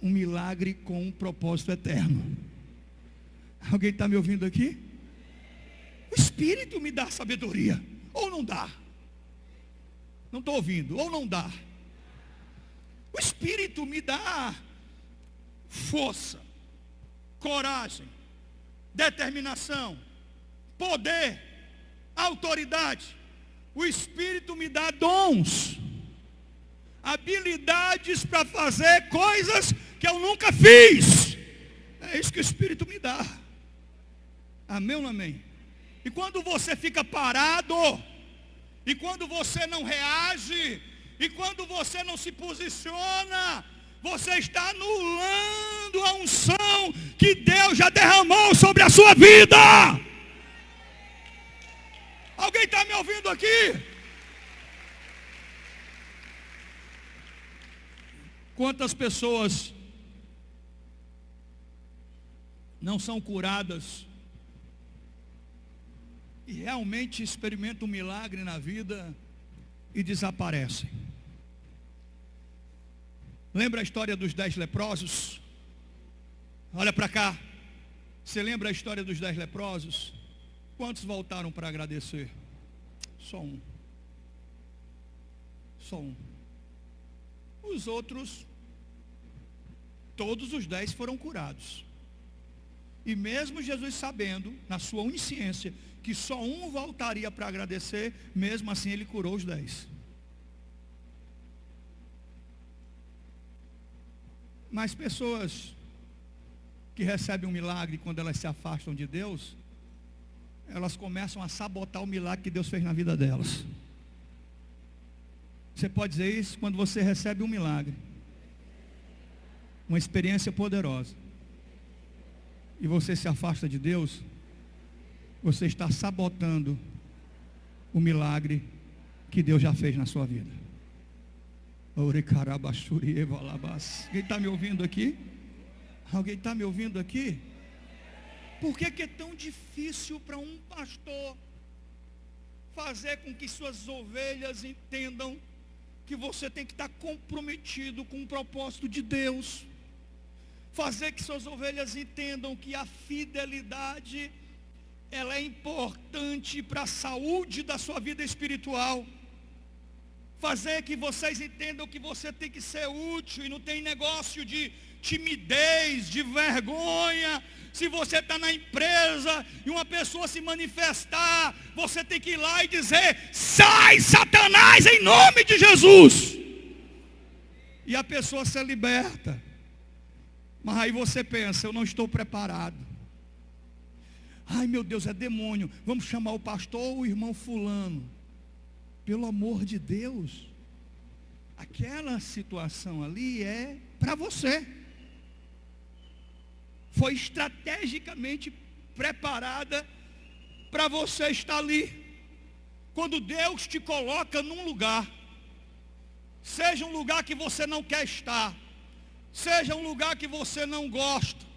milagre com um propósito eterno. Alguém está me ouvindo aqui? O Espírito me dá sabedoria. Ou não dá? Não estou ouvindo. Ou não dá? O Espírito me dá força, coragem, determinação, poder, autoridade. O Espírito me dá dons, habilidades para fazer coisas que eu nunca fiz. É isso que o Espírito me dá. Amém ou não amém? E quando você fica parado, e quando você não reage, e quando você não se posiciona, você está anulando a unção que Deus já derramou sobre a sua vida. Alguém está me ouvindo aqui? Quantas pessoas não são curadas e realmente experimentam um milagre na vida e desaparecem? Lembra a história dos 10 leprosos? Olha para cá. Você lembra a história dos 10 leprosos? Quantos voltaram para agradecer? Só um. Só um. Os outros, todos os 10 foram curados. E mesmo Jesus sabendo, na sua onisciência, que só um voltaria para agradecer, mesmo assim ele curou os 10. Mas pessoas que recebem um milagre quando elas se afastam de Deus, elas começam a sabotar o milagre que Deus fez na vida delas. Você pode dizer isso quando você recebe um milagre, uma experiência poderosa, e você se afasta de Deus, você está sabotando o milagre que Deus já fez na sua vida. Alguém está me ouvindo aqui? Alguém está me ouvindo aqui? Por que é tão difícil para um pastor fazer com que suas ovelhas entendam que você tem que estar comprometido com o propósito de Deus? Fazer que suas ovelhas entendam que a fidelidade, ela é importante para a saúde da sua vida espiritual. Fazer que vocês entendam que você tem que ser útil e não tem negócio de timidez, de vergonha. Se você está na empresa e uma pessoa se manifestar, você tem que ir lá e dizer: sai, Satanás, em nome de Jesus. E a pessoa se liberta. Mas aí você pensa: eu não estou preparado. Ai meu Deus, é demônio. Vamos chamar o pastor ou o irmão fulano. Pelo amor de Deus, aquela situação ali é para você. Foi estrategicamente preparada para você estar ali. Quando Deus te coloca num lugar, seja um lugar que você não quer estar, seja um lugar que você não gosta,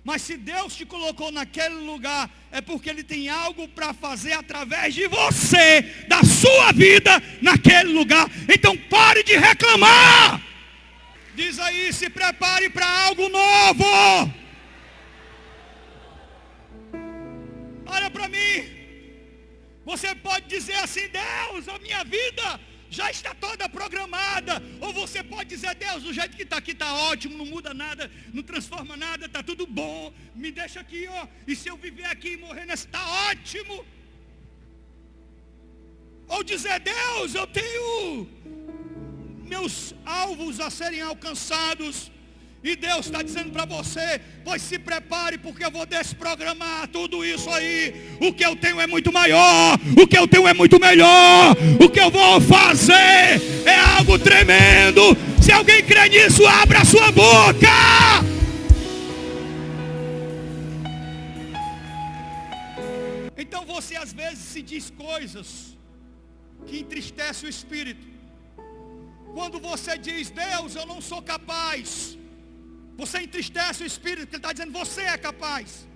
mas se Deus te colocou naquele lugar, é porque Ele tem algo para fazer através de você, da sua vida, naquele lugar. Então pare de reclamar. Diz aí, se prepare para algo novo. Olha para mim. Você pode dizer assim: Deus, a minha vida já está toda programada. Ou você pode dizer: Deus, do jeito que está aqui está ótimo, não muda nada, não transforma nada, está tudo bom, me deixa aqui, ó, e se eu viver aqui e morrer nessa, está ótimo. Ou dizer: Deus, eu tenho meus alvos a serem alcançados, e Deus está dizendo para você: pois se prepare, porque eu vou desprogramar tudo isso aí. O que eu tenho é muito maior, o que eu tenho é muito melhor, o que eu vou fazer é algo tremendo. Se alguém crê nisso, abra a sua boca. Então você às vezes se diz coisas que entristecem o espírito. Quando você diz: Deus, eu não sou capaz, você entristece o espírito, porque ele está dizendo: você é capaz.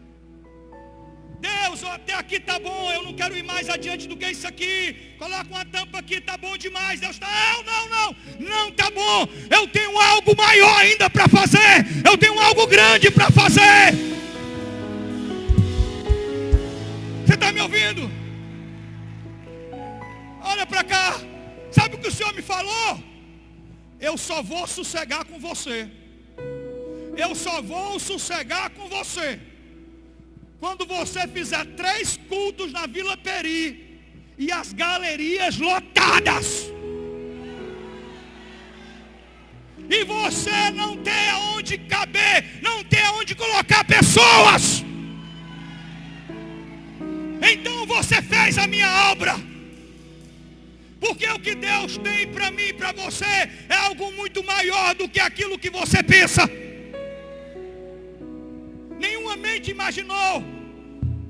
Deus, até aqui está bom, eu não quero ir mais adiante do que isso aqui. Coloca uma tampa aqui, está bom demais. Deus está: não está bom. Eu tenho algo maior ainda para fazer. Eu tenho algo grande para fazer. Você está me ouvindo? Olha para cá. Sabe o que o Senhor me falou? Eu só vou sossegar com você. Eu só vou sossegar com você quando você fizer 3 cultos na Vila Peri e as galerias lotadas, e você não tem aonde caber, não tem aonde colocar pessoas. Então você fez a minha obra. Porque o que Deus tem para mim e para você é algo muito maior do que aquilo que você pensa. Nenhuma mente imaginou,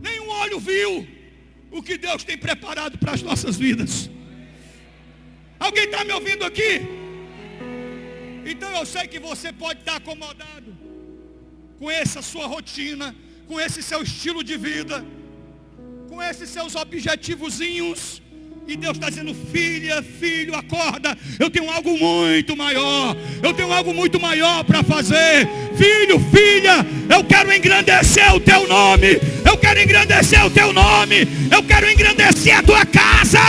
nenhum olho viu o que Deus tem preparado para as nossas vidas. Alguém está me ouvindo aqui? Então eu sei que você pode estar acomodado com essa sua rotina, com esse seu estilo de vida, com esses seus objetivozinhos. E Deus está dizendo: filha, filho, acorda. Eu tenho algo muito maior. Eu tenho algo muito maior para fazer. Filho, filha, eu quero engrandecer o teu nome. Eu quero engrandecer o teu nome. Eu quero engrandecer a tua casa.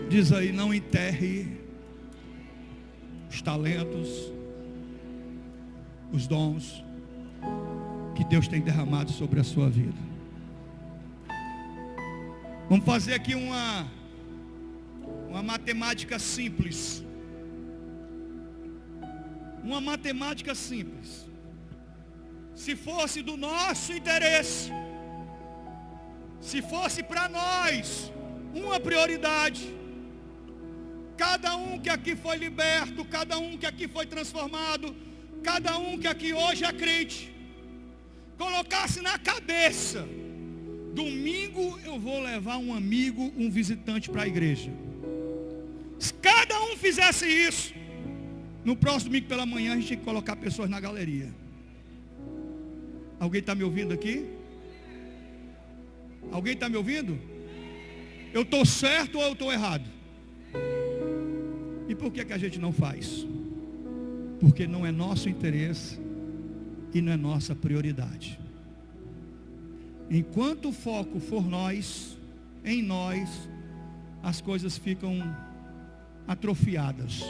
Diz aí: não enterre os talentos, os dons que Deus tem derramado sobre a sua vida. Vamos fazer aqui uma matemática simples. Uma matemática simples. Se fosse do nosso interesse, se fosse para nós uma prioridade, cada um que aqui foi liberto, cada um que aqui foi transformado, cada um que aqui hoje é crente, colocasse na cabeça: domingo eu vou levar um amigo, um visitante para a igreja. Se cada um fizesse isso, no próximo domingo pela manhã a gente tinha que colocar pessoas na galeria. Alguém está me ouvindo aqui? Alguém está me ouvindo? Eu estou certo ou eu estou errado? E por que a gente não faz? Porque não é nosso interesse e não é nossa prioridade. Enquanto o foco for nós, em nós, as coisas ficam atrofiadas.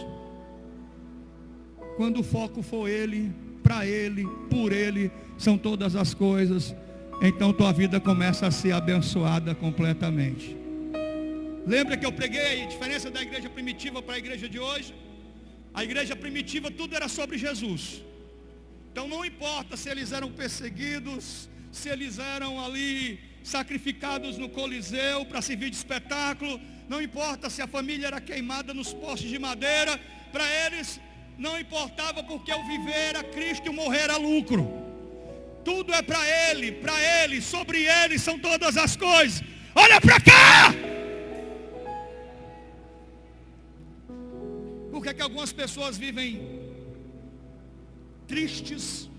Quando o foco for Ele, para Ele, por Ele, são todas as coisas, então tua vida começa a ser abençoada completamente. Lembra que eu preguei a diferença da igreja primitiva para a igreja de hoje? A igreja primitiva, tudo era sobre Jesus. Então não importa se eles eram perseguidos, se eles eram ali sacrificados no Coliseu para servir de espetáculo, não importa se a família era queimada nos postes de madeira, para eles não importava, porque o viver era Cristo e o morrer era lucro. Tudo é para Ele, sobre Ele são todas as coisas. Olha para cá! Por que algumas pessoas vivem tristes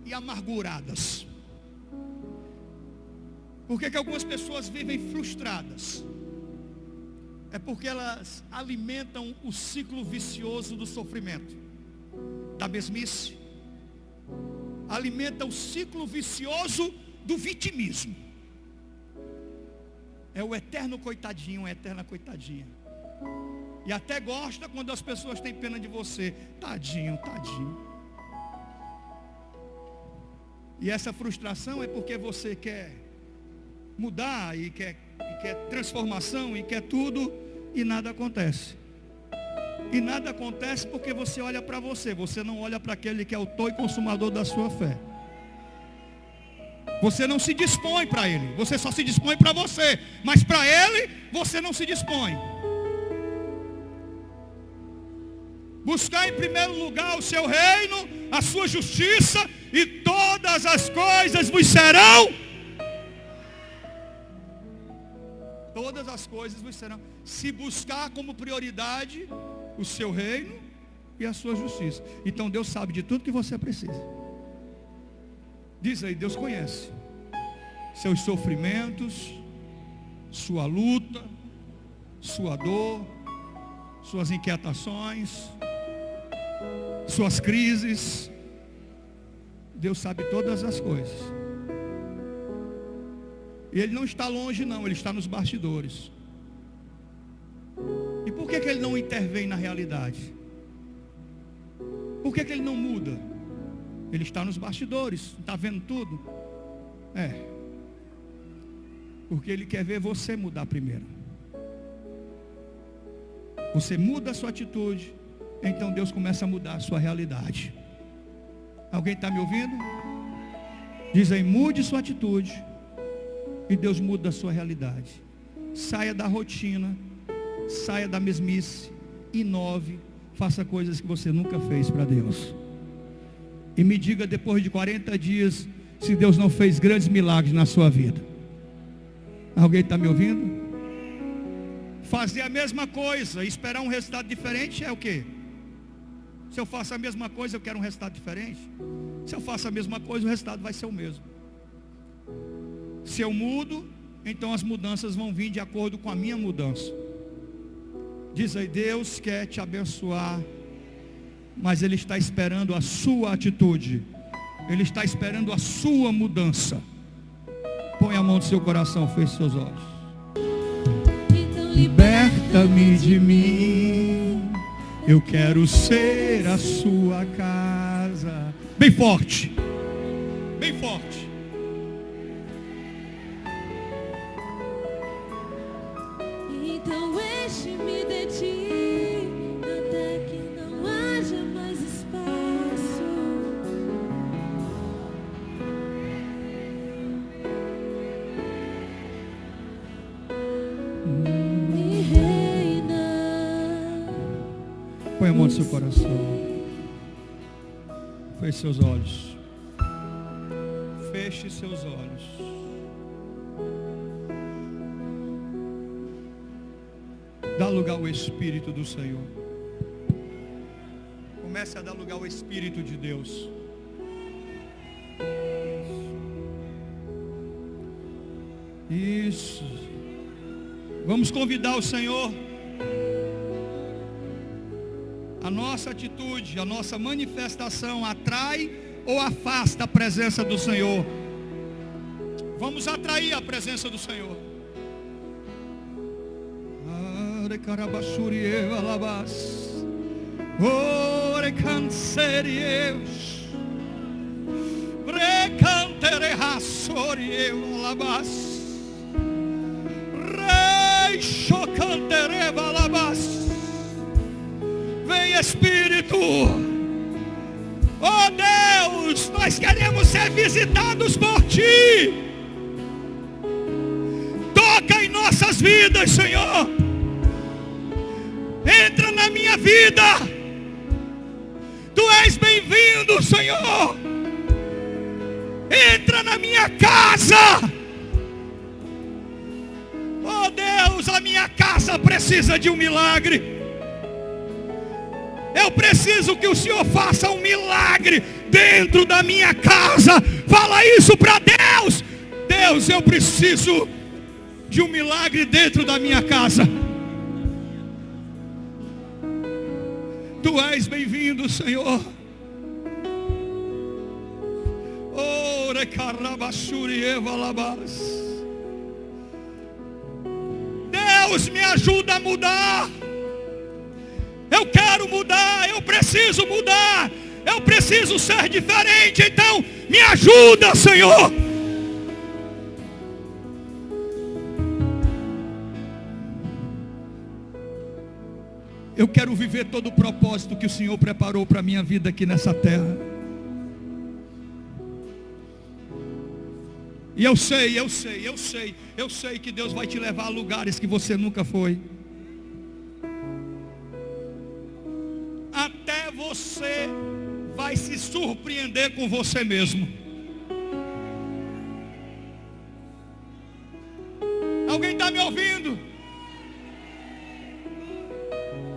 e amarguradas? Por que algumas pessoas vivem frustradas? É porque elas alimentam o ciclo vicioso do sofrimento. da mesmice, alimenta o ciclo vicioso do vitimismo. É o eterno coitadinho, a eterna coitadinha. E até gosta quando as pessoas têm pena de você. Tadinho, tadinho. E essa frustração é porque você quer mudar e quer transformação e quer tudo e nada acontece. E nada acontece porque você olha para você. Você não olha para aquele que é o autor e consumador da sua fé. Você não se dispõe para ele. Você só se dispõe para você. Mas para ele, você não se dispõe. Buscar em primeiro lugar o seu reino, a sua justiça, e todas as coisas vos serão. Todas as coisas vos serão. Se buscar como prioridade o seu reino e a sua justiça. Então Deus sabe de tudo que você precisa. Diz aí, Deus conhece seus sofrimentos, sua luta, sua dor, suas inquietações, suas crises. Deus sabe todas as coisas. E Ele não está longe não, Ele está nos bastidores. E por que Ele não intervém na realidade? Por que Ele não muda? Ele está nos bastidores, está vendo tudo? Porque Ele quer ver você mudar primeiro. Você muda a sua atitude, então Deus começa a mudar a sua realidade. Alguém está me ouvindo? Diz aí, mude sua atitude e Deus muda a sua realidade. Saia da rotina, saia da mesmice, inove, faça coisas que você nunca fez para Deus. E me diga depois de 40 dias se Deus não fez grandes milagres na sua vida. Alguém está me ouvindo? Fazer a mesma coisa, esperar um resultado diferente é o quê? Se eu faço a mesma coisa, eu quero um resultado diferente. Se eu faço a mesma coisa, o resultado vai ser o mesmo. Se eu mudo, então as mudanças vão vir de acordo com a minha mudança. Diz aí, Deus quer te abençoar, mas Ele está esperando a sua atitude. Ele está esperando a sua mudança. Põe a mão no seu coração, feche seus olhos. Então, liberta-me de mim. Eu quero ser a sua casa. Bem forte. Bem forte. Então enche-me de ti, até que não haja mais espaço. E reina. Põe a mão no seu coração. Feche seus olhos. Feche seus olhos. Dá lugar ao Espírito do Senhor. Comece a dar lugar ao Espírito de Deus. Isso. Vamos convidar o Senhor. A nossa atitude, a nossa manifestação atrai ou afasta a presença do Senhor? Vamos atrair a presença do Senhor. Ore cancerios, recantere rassorieu alabas, rei chocantere balabas. Vem Espírito, oh Deus, nós queremos ser visitados por Ti. Toca em nossas vidas, Senhor. Entra na minha vida. Tu és bem-vindo, Senhor. Entra na minha casa. Oh Deus, a minha casa precisa de um milagre. Eu preciso que o Senhor faça um milagre dentro da minha casa. Fala isso para Deus. Deus, eu preciso de um milagre dentro da minha casa. Tu és bem-vindo, Senhor. Deus, me ajuda a mudar. Eu quero mudar, eu preciso mudar, eu preciso ser diferente. Então, me ajuda, Senhor. Eu quero viver todo o propósito que o Senhor preparou para a minha vida aqui nessa terra. E eu sei que Deus vai te levar a lugares que você nunca foi. Até você vai se surpreender com você mesmo. Alguém está me ouvindo?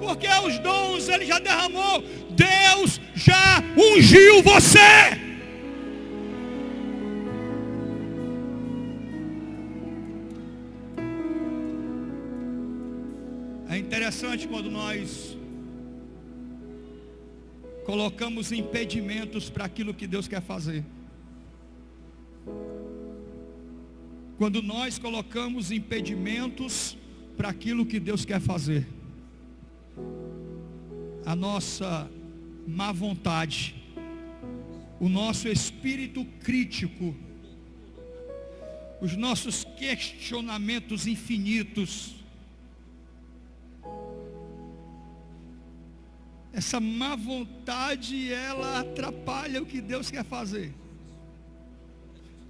Porque os dons Ele já derramou. Deus já ungiu você. É interessante quando nós colocamos impedimentos para aquilo que Deus quer fazer. Quando nós colocamos impedimentos para aquilo que Deus quer fazer, a nossa má vontade, o nosso espírito crítico, os nossos questionamentos infinitos, essa má vontade, ela atrapalha o que Deus quer fazer.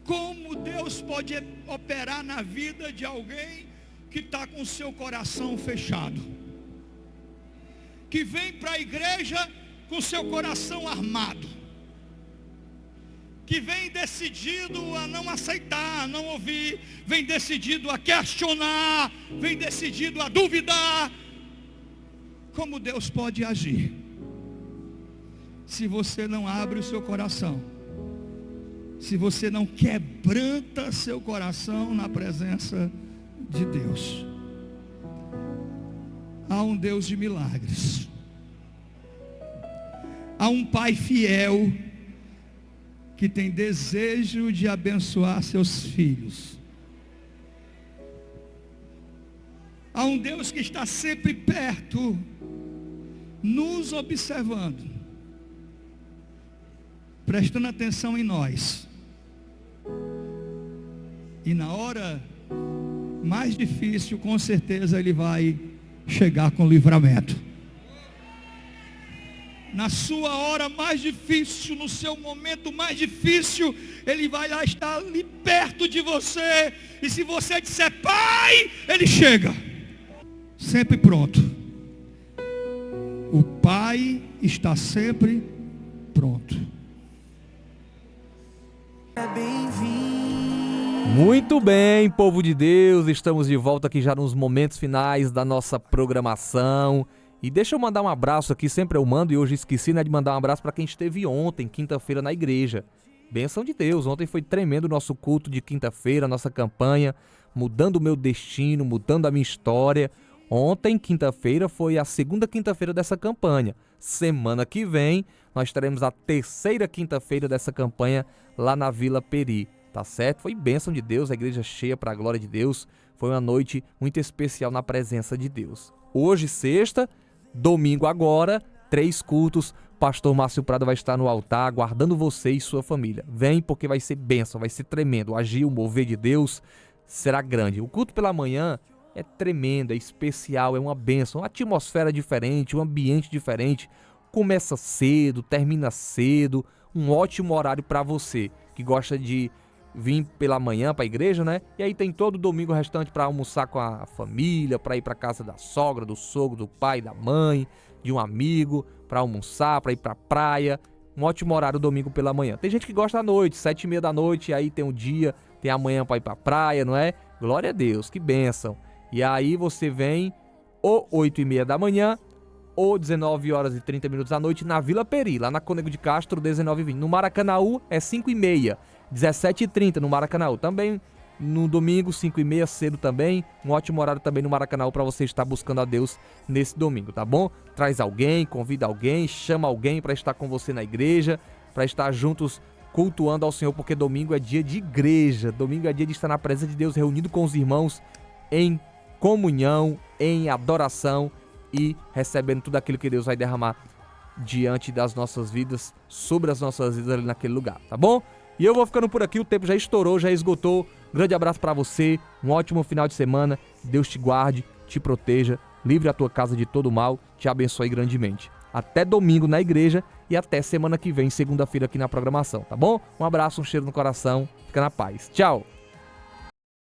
Como Deus pode operar na vida de alguém que está com o seu coração fechado? Que vem para a igreja com seu coração armado? Que vem decidido a não aceitar, a não ouvir, vem decidido a questionar, vem decidido a duvidar. Como Deus pode agir se você não abre o seu coração, se você não quebranta seu coração na presença de Deus? Há um Deus de milagres, há um Pai fiel que tem desejo de abençoar seus filhos. Há um Deus que está sempre perto, nos observando, prestando atenção em nós. E na hora mais difícil, com certeza Ele vai chegar com livramento. Na sua hora mais difícil, no seu momento mais difícil, Ele vai lá estar ali perto de você. E se você disser Pai, Ele chega. Sempre pronto. O Pai está sempre pronto. Muito bem, povo de Deus, estamos de volta aqui já nos momentos finais da nossa programação. E deixa eu mandar um abraço aqui, sempre eu mando, e hoje esqueci, né, de mandar um abraço para quem esteve ontem, quinta-feira, na igreja. Bênção de Deus, ontem foi tremendo o nosso culto de quinta-feira, nossa campanha, mudando o meu destino, mudando a minha história. Ontem, quinta-feira, foi a segunda quinta-feira dessa campanha. Semana que vem, nós teremos a terceira quinta-feira dessa campanha lá na Vila Peri, tá certo? Foi bênção de Deus, a igreja cheia para a glória de Deus. Foi uma noite muito especial na presença de Deus. Hoje, sexta, domingo agora, 3 cultos. Pastor Márcio Prado vai estar no altar, aguardando você e sua família. Vem, porque vai ser bênção, vai ser tremendo. O agir, o mover de Deus será grande. O culto pela manhã é tremendo, é especial, é uma bênção, uma atmosfera diferente, um ambiente diferente. Começa cedo, termina cedo, um ótimo horário para você que gosta de vir pela manhã para a igreja, né? E aí tem todo o domingo restante para almoçar com a família, para ir para casa da sogra, do sogro, do pai, da mãe, de um amigo, para almoçar, para ir para a praia. Um ótimo horário domingo pela manhã. Tem gente que gosta da noite, 7h30 da noite, e aí tem o dia, tem a manhã para ir para a praia, não é? Glória a Deus, que bênção. E aí você vem ou 8h30 da manhã ou 19h30 da noite na Vila Peri, lá na Cônego de Castro, 19h20. No Maracanaú é 5h30, 17h30 no Maracanaú. Também no domingo, 5h30, cedo também. Um ótimo horário também no Maracanaú para você estar buscando a Deus nesse domingo, tá bom? Traz alguém, convida alguém, chama alguém para estar com você na igreja, para estar juntos cultuando ao Senhor, porque domingo é dia de igreja, domingo é dia de estar na presença de Deus, reunido com os irmãos em comunhão, em adoração e recebendo tudo aquilo que Deus vai derramar diante das nossas vidas, sobre as nossas vidas ali naquele lugar, tá bom? E eu vou ficando por aqui, o tempo já estourou, já esgotou. Grande abraço pra você, um ótimo final de semana, Deus te guarde, te proteja, livre a tua casa de todo mal, te abençoe grandemente. Até domingo na igreja e até semana que vem, segunda-feira aqui na programação, tá bom? Um abraço, um cheiro no coração, fica na paz. Tchau!